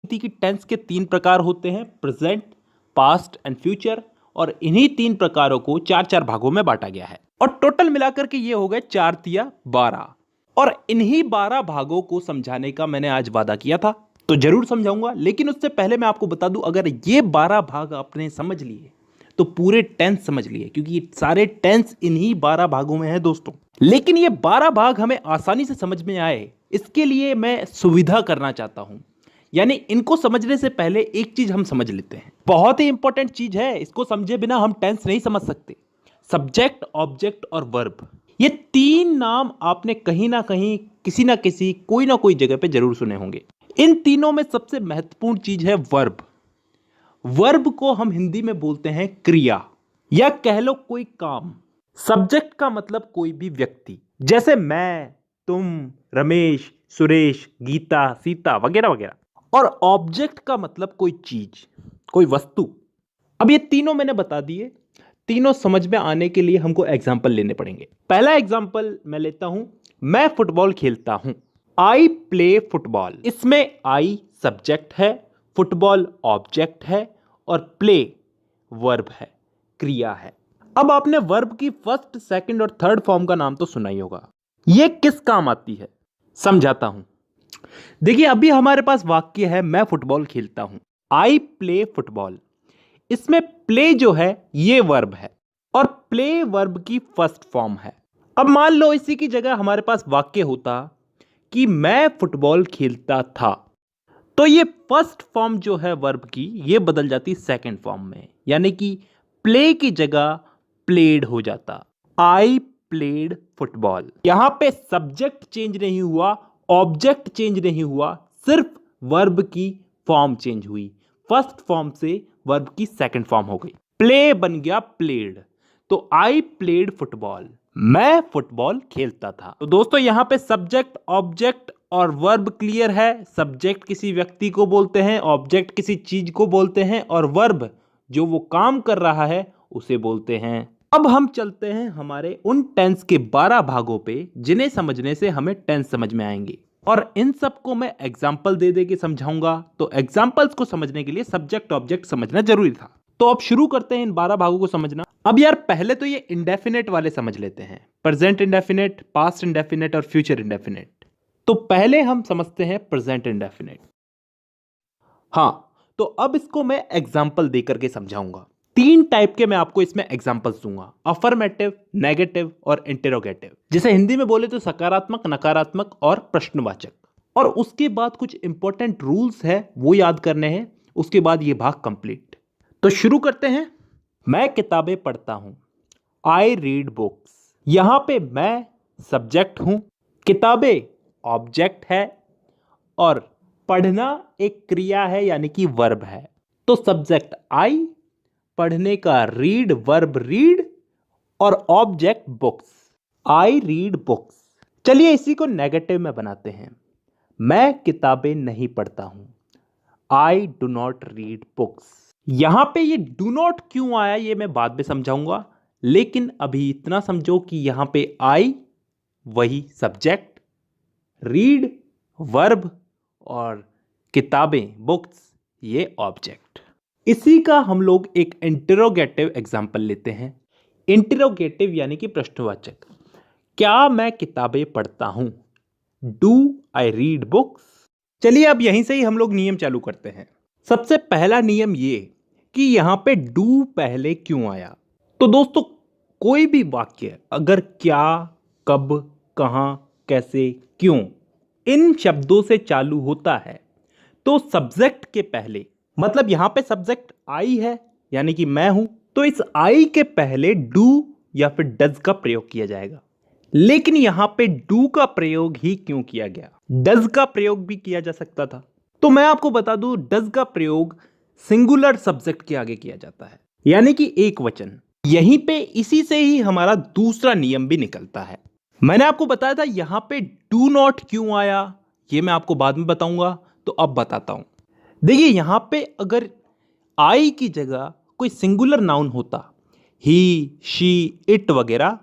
कि टेंस के 3 प्रकार होते हैं, प्रेजेंट, पास्ट एंड फ्यूचर, और इन्हीं 3 प्रकारों को 4-4 भागों में बांटा गया है और टोटल मिलाकर के ये हो गए 4 तिया 12। और इन्हीं 12 भागों को समझाने का मैंने आज वादा किया था, तो जरूर समझाऊंगा। लेकिन उससे पहले मैं आपको बता दूं, अगर ये 12 भाग आपने समझ लिए तो पूरे टेंस समझ लिए, क्योंकि ये सारे टेंस इन्हीं 12 भागों में है दोस्तों। लेकिन ये 12 भाग हमें आसानी से समझ में आए, इसके लिए मैं सुविधा करना चाहता हूं। यानी इनको समझने से पहले एक चीज हम समझ लेते हैं, बहुत ही इंपॉर्टेंट चीज है, इसको समझे बिना हम टेंस नहीं समझ सकते। सब्जेक्ट, ऑब्जेक्ट और वर्ब, ये 3 नाम आपने कहीं ना कहीं, किसी ना किसी, कोई ना कोई जगह पे जरूर सुने होंगे। इन तीनों में सबसे महत्वपूर्ण चीज है वर्ब। वर्ब को हम हिंदी में बोलते हैं क्रिया, या कह लो कोई काम। सब्जेक्ट का मतलब कोई भी व्यक्ति, जैसे मैं, तुम, रमेश, सुरेश, गीता, सीता वगैरह वगैरह। और ऑब्जेक्ट का मतलब कोई चीज, कोई वस्तु। अब ये तीनों मैंने बता दिए, तीनों समझ में आने के लिए हमको एग्जाम्पल लेने पड़ेंगे। पहला एग्जाम्पल मैं लेता हूं, मैं फुटबॉल खेलता हूं। I play football. इसमें आई सब्जेक्ट है, फुटबॉल ऑब्जेक्ट है और प्ले वर्ब है, क्रिया है। अब आपने वर्ब की फर्स्ट, सेकंड और थर्ड फॉर्म का नाम तो सुना ही होगा। यह किस काम आती है, समझाता हूं। देखिए, अभी हमारे पास वाक्य है मैं फुटबॉल खेलता हूं, आई प्ले फुटबॉल। इसमें प्ले जो है ये वर्ब है और प्ले वर्ब की फर्स्ट फॉर्म है। अब मान लो इसी की जगह हमारे पास वाक्य होता कि मैं फुटबॉल खेलता था, तो ये फर्स्ट फॉर्म जो है वर्ब की, ये बदल जाती सेकंड फॉर्म में, यानी कि प्ले की जगह प्लेड हो जाता, आई प्लेड फुटबॉल। यहां पे सब्जेक्ट चेंज नहीं हुआ, ऑब्जेक्ट चेंज नहीं हुआ, सिर्फ वर्ब की फॉर्म चेंज हुई। फर्स्ट फॉर्म से वर्ब की सेकंड फॉर्म हो गई, प्ले बन गया प्लेड। तो आई प्लेड फुटबॉल, मैं फुटबॉल खेलता था। तो दोस्तों यहां पे सब्जेक्ट, ऑब्जेक्ट और वर्ब क्लियर है। सब्जेक्ट किसी व्यक्ति को बोलते हैं, ऑब्जेक्ट किसी चीज को बोलते हैं और वर्ब जो वो काम कर रहा है उसे बोलते हैं। अब हम चलते हैं हमारे उन टेंस के 12 भागों पे जिन्हें समझने से हमें टेंस समझ में आएंगे, और इन सबको मैं एग्जाम्पल दे दे के समझाऊंगा। तो एग्जाम्पल्स को समझने के लिए सब्जेक्ट ऑब्जेक्ट समझना जरूरी था। तो अब शुरू करते हैं इन 12 भागों को समझना। अब यार पहले तो ये इंडेफिनेट वाले समझ लेते हैं, प्रेजेंट इंडेफिनेट, पास्ट इंडेफिनेट और फ्यूचर इंडेफिनेट। तो पहले हम समझते हैं प्रेजेंट इंडेफिनेट। हां, तो अब इसको मैं एग्जाम्पल देकर के समझाऊंगा। 3 टाइप के मैं आपको इसमें एग्जाम्पल्स दूंगा, अफर्मेटिव, नेगेटिव और इंटेरोगेटिव। जैसे हिंदी में बोले तो सकारात्मक, नकारात्मक और प्रश्नवाचक। और उसके बाद कुछ इंपॉर्टेंट रूल्स है वो याद करने हैं, उसके बाद ये भाग कंप्लीट। तो शुरू करते हैं। मैं किताबें पढ़ता हूं, आई रीड बुक्स। यहां पे मैं सब्जेक्ट हूं, किताबें ऑब्जेक्ट है और पढ़ना एक क्रिया है यानी कि वर्ब है। तो सब्जेक्ट आई, पढ़ने का रीड वर्ब रीड और object books, I read books. चलिए इसी को नेगेटिव में बनाते हैं। मैं किताबें नहीं पढ़ता हूं, I do not read books. यहां पे ये डू नॉट क्यों आया ये मैं बाद में समझाऊंगा, लेकिन अभी इतना समझो कि यहां पे आई वही सब्जेक्ट, रीड वर्ब और किताबें बुक्स ये ऑब्जेक्ट। इसी का हम लोग एक इंटरोगेटिव एग्जाम्पल लेते हैं। इंटरोगेटिव यानी कि प्रश्नवाचक। क्या मैं किताबें पढ़ता हूं, डू आई रीड बुक्स। चलिए अब यहीं से ही हम लोग नियम चालू करते हैं। सबसे पहला नियम ये कि यहां पे डू पहले क्यों आया। तो दोस्तों कोई भी वाक्य अगर क्या, कब, कहां, कैसे, क्यों इन शब्दों से चालू होता है तो सब्जेक्ट के पहले, मतलब यहां पे सब्जेक्ट आई है यानी कि मैं हूं, तो इस आई के पहले डू या फिर डज का प्रयोग किया जाएगा। लेकिन यहां पे डू का प्रयोग ही क्यों किया गया, डज का प्रयोग भी किया जा सकता था। तो मैं आपको बता दूं, डज का प्रयोग सिंगुलर सब्जेक्ट के आगे किया जाता है यानी कि एक वचन। यहीं पे इसी से ही हमारा दूसरा नियम भी निकलता है। मैंने आपको बताया था यहां पे डू नॉट क्यों आया, ये मैं आपको बाद में बताऊंगा, तो अब बताता हूं। देखिए यहां पे अगर आई की जगह कोई सिंगुलर नाउन होता, ही, शी, इट वगैरह,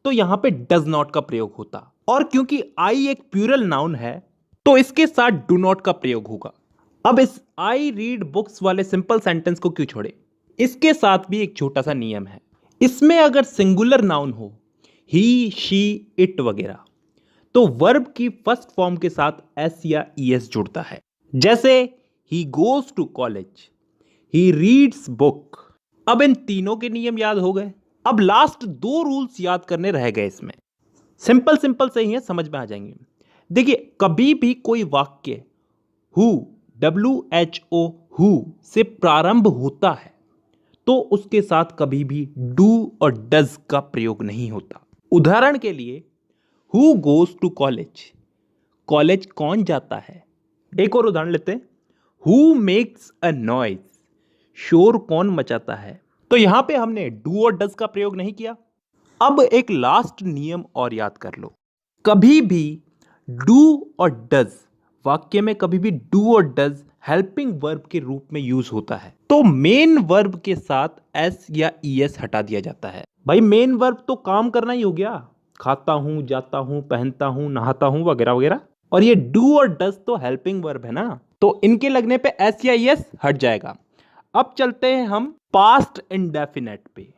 तो यहां पे डज नॉट का प्रयोग होता। और क्योंकि आई एक प्लूरल नाउन है तो इसके साथ डू नॉट का प्रयोग होगा। अब इस आई रीड बुक्स वाले सिंपल सेंटेंस को क्यों छोड़े, इसके साथ भी एक छोटा सा नियम है। इसमें अगर सिंगुलर नाउन हो, ही, शी, इट वगैरह, तो वर्ब की फर्स्ट फॉर्म के साथ एस या ईएस जुड़ता है। जैसे he goes to college, he reads book. अब इन तीनों के नियम याद हो गए। अब लास्ट दो रूल्स याद करने रह गए इसमें। सिंपल सिंपल से ही है, समझ में आ जाएंगे। देखिए, कभी भी कोई वाक्य हु, WHO, हु से प्रारंभ होता है तो उसके साथ कभी भी डू और डज का प्रयोग नहीं होता। उदाहरण के लिए, who goes to college, college कौन जाता है। एक और उदाहरण लेते हैं, हु मेक्स अ नॉइज, शोर कौन मचाता है। तो यहां पे हमने डू और डज का प्रयोग नहीं किया। अब एक लास्ट नियम और याद कर लो, कभी भी डू और डज वाक्य में कभी भी डू और डज हेल्पिंग वर्ब के रूप में यूज होता है तो मेन वर्ब के साथ एस या ईएस हटा दिया जाता है। भाई मेन वर्ब तो काम करना ही हो गया, खाता हूं, जाता हूं, पहनता हूं, नहाता हूं वगैरह वगैरह, और ये डू और डज तो हेल्पिंग वर्ब है ना, तो इनके लगने पे एस या ईएस हट जाएगा। अब चलते हैं हम पास्ट इंडेफिनेट पे।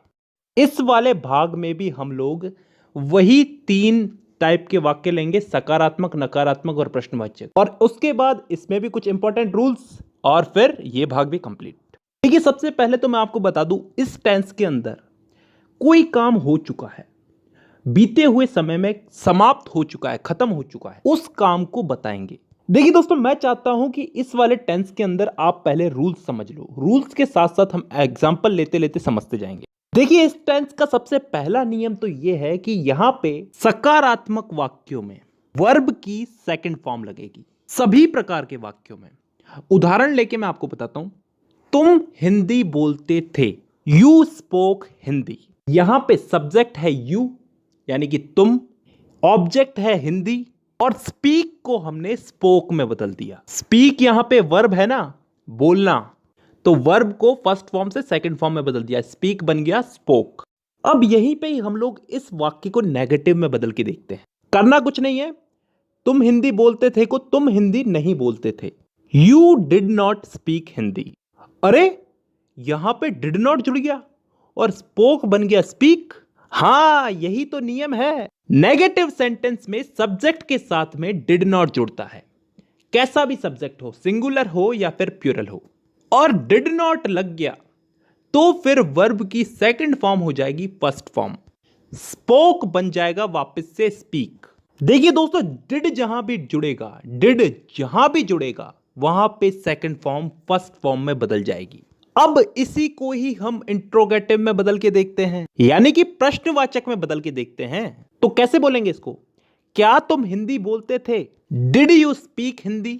इस वाले भाग में भी हम लोग वही तीन टाइप के वाक्य लेंगे, सकारात्मक, नकारात्मक और प्रश्नवाचक, और उसके बाद इसमें भी कुछ इंपॉर्टेंट रूल्स, और फिर ये भाग भी कंप्लीट। देखिए, सबसे पहले तो मैं आपको बता दूं, इस टेंस के अंदर कोई काम हो चुका है, बीते हुए समय में समाप्त हो चुका है, खत्म हो चुका है, उस काम को बताएंगे। देखिए दोस्तों, मैं चाहता हूं कि इस वाले टेंस के अंदर आप पहले रूल्स समझ लो, रूल्स के साथ साथ हम एग्जाम्पल लेते लेते समझते जाएंगे। देखिए, इस टेंस का सबसे पहला नियम तो यह है कि यहां पे सकारात्मक वाक्यों में वर्ब की सेकंड फॉर्म लगेगी, सभी प्रकार के वाक्यों में। उदाहरण लेके मैं आपको बताता हूं, तुम हिंदी बोलते थे, यू स्पोक हिंदी। यहां पे सब्जेक्ट है यू यानी कि तुम, ऑब्जेक्ट है हिंदी, और स्पीक को हमने स्पोक में बदल दिया। स्पीक यहां पे वर्ब है ना, बोलना, तो वर्ब को फर्स्ट फॉर्म से सेकंड फॉर्म में बदल दिया, स्पीक बन गया स्पोक। अब यहीं पे ही हम लोग इस वाक्य को नेगेटिव में बदल के देखते हैं। करना कुछ नहीं है, तुम हिंदी बोलते थे को तुम हिंदी नहीं बोलते थे, you did not speak Hindi. अरे यहां पे डिड नॉट जुड़ गया और स्पोक बन गया स्पीक। हां, यही तो नियम है। नेगेटिव सेंटेंस में सब्जेक्ट के साथ में डिड नॉट जुड़ता है, कैसा भी सब्जेक्ट हो, सिंगुलर हो या फिर प्लूरल हो, और डिड नॉट लग गया तो फिर वर्ब की सेकंड फॉर्म हो जाएगी फर्स्ट फॉर्म, स्पोक बन जाएगा वापस से स्पीक। देखिए दोस्तों, डिड जहां भी जुड़ेगा वहां पे सेकंड फॉर्म फर्स्ट फॉर्म में बदल जाएगी। अब इसी को ही हम इंट्रोगेटिव में बदल के देखते हैं, यानी कि प्रश्नवाचक में बदल के देखते हैं। तो कैसे बोलेंगे इसको, क्या तुम हिंदी बोलते थे, डिड यू स्पीक हिंदी।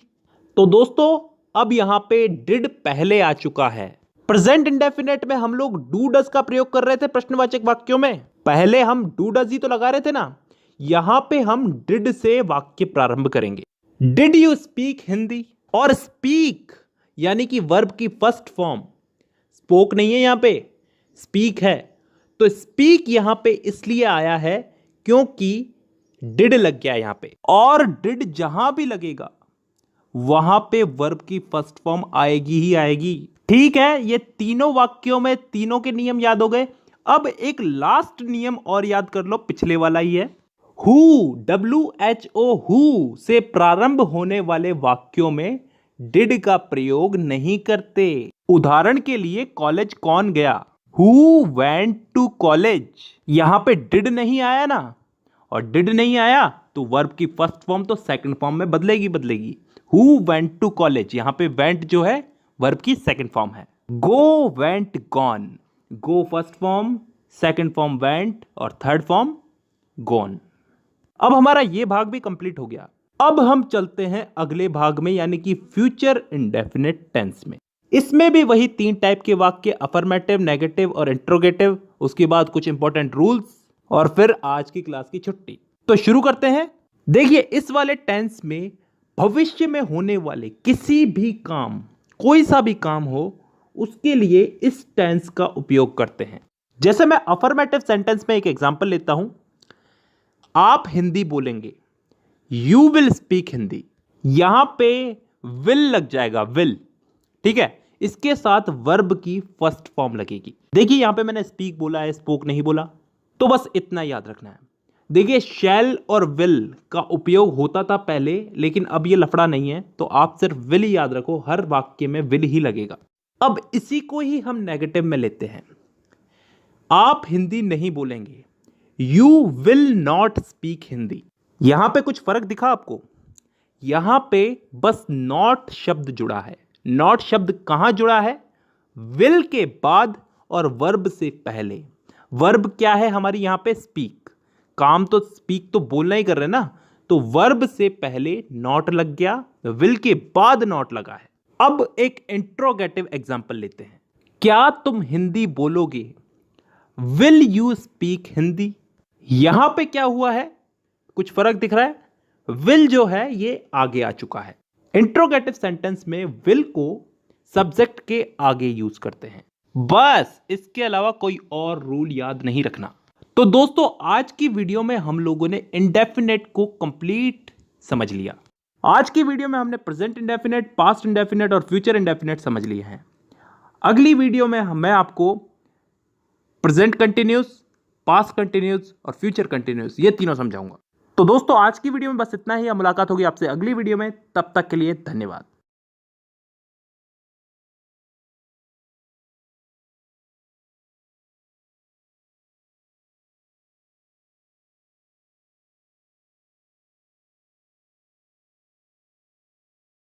तो दोस्तों, अब यहां पे डिड पहले आ चुका है। प्रेजेंट इंडेफिनेट में हम लोग डू डज का प्रयोग कर रहे थे प्रश्नवाचक वाक्यों में, पहले हम डू डज ही तो लगा रहे थे ना, यहां पे हम डिड से वाक्य प्रारंभ करेंगे। डिड यू स्पीक हिंदी, और स्पीक यानी कि वर्ब की फर्स्ट फॉर्म, स्पोक नहीं है, यहां पे स्पीक है, तो स्पीक यहां पे इसलिए आया है क्योंकि डिड लग गया यहां पे, और डिड जहां भी लगेगा वहां पे वर्ब की फर्स्ट फॉर्म आएगी ही आएगी। ठीक है, ये तीनों वाक्यों में तीनों के नियम याद हो गए। अब एक लास्ट नियम और याद कर लो, पिछले वाला ही है। हु, WHO, हु से प्रारंभ होने वाले वाक्यों में डिड का प्रयोग नहीं करते। उदाहरण के लिए, कॉलेज कौन गया, हु वेंट टू कॉलेज। यहां पे डिड नहीं आया ना, और डिड नहीं आया तो वर्ब की फर्स्ट फॉर्म तो सेकंड फॉर्म में बदलेगी। हु वेंट टू कॉलेज, यहां पे वेंट जो है वर्ब की सेकंड फॉर्म है। Go, went, gone, go first form, second form went, और थर्ड फॉर्म गॉन। अब हमारा ये भाग भी कंप्लीट हो गया। अब हम चलते हैं अगले भाग में, यानी कि फ्यूचर इंडेफिनिट टेंस में। इसमें भी वही तीन टाइप के वाक्य, अफर्मेटिव, नेगेटिव और इंट्रोगेटिव, उसके बाद कुछ इंपॉर्टेंट रूल्स, और फिर आज की क्लास की छुट्टी। तो शुरू करते हैं। देखिए, इस वाले टेंस में भविष्य में होने वाले किसी भी काम, कोई सा भी काम हो, उसके लिए इस टेंस का उपयोग करते हैं। जैसे मैं अफर्मेटिव सेंटेंस में एक एग्जांपल लेता हूं, आप हिंदी बोलेंगे, यू विल स्पीक हिंदी। यहां पे विल लग जाएगा, विल। ठीक है, इसके साथ वर्ब की फर्स्ट फॉर्म लगेगी। देखिए यहां पे मैंने स्पीक बोला है, स्पोक नहीं बोला, तो बस इतना याद रखना है। देखिए शैल और विल का उपयोग होता था पहले, लेकिन अब ये लफड़ा नहीं है, तो आप सिर्फ विल ही याद रखो, हर वाक्य में विल ही लगेगा। अब इसी को ही हम नेगेटिव में लेते हैं। आप हिंदी नहीं बोलेंगे, you will not speak Hindi. यहां पे कुछ फर्क दिखा आपको? यहां पे बस नॉट शब्द जुड़ा है। नॉट शब्द कहां जुड़ा है? विल के बाद और वर्ब से पहले। वर्ब क्या है हमारी यहां पे? स्पीक। काम तो स्पीक तो बोलना ही कर रहे हैं ना, तो वर्ब से पहले नॉट लग गया, विल के बाद नॉट लगा है। अब एक इंट्रोगेटिव एग्जांपल लेते हैं। क्या तुम हिंदी बोलोगे? Will you speak Hindi? यहां पे क्या हुआ है? कुछ फर्क दिख रहा है? विल जो है ये आगे आ चुका है। इंट्रोगेटिव सेंटेंस में विल को सब्जेक्ट के आगे यूज करते हैं, बस इसके अलावा कोई और रूल याद नहीं रखना। तो दोस्तों आज की वीडियो में हम लोगों ने इंडेफिनेट को कंप्लीट समझ लिया। आज की वीडियो में हमने प्रेजेंट इंडेफिनेट, पास्ट इंडेफिनेट और फ्यूचर इंडेफिनेट समझ लिए हैं। अगली वीडियो में मैं आपको प्रेजेंट कंटिन्यूस, पास्ट कंटिन्यूस और फ्यूचर कंटिन्यूस ये तीनों समझाऊंगा। तो दोस्तों आज की वीडियो में बस इतना ही। मुलाकात होगी आपसे अगली वीडियो में, तब तक के लिए धन्यवाद।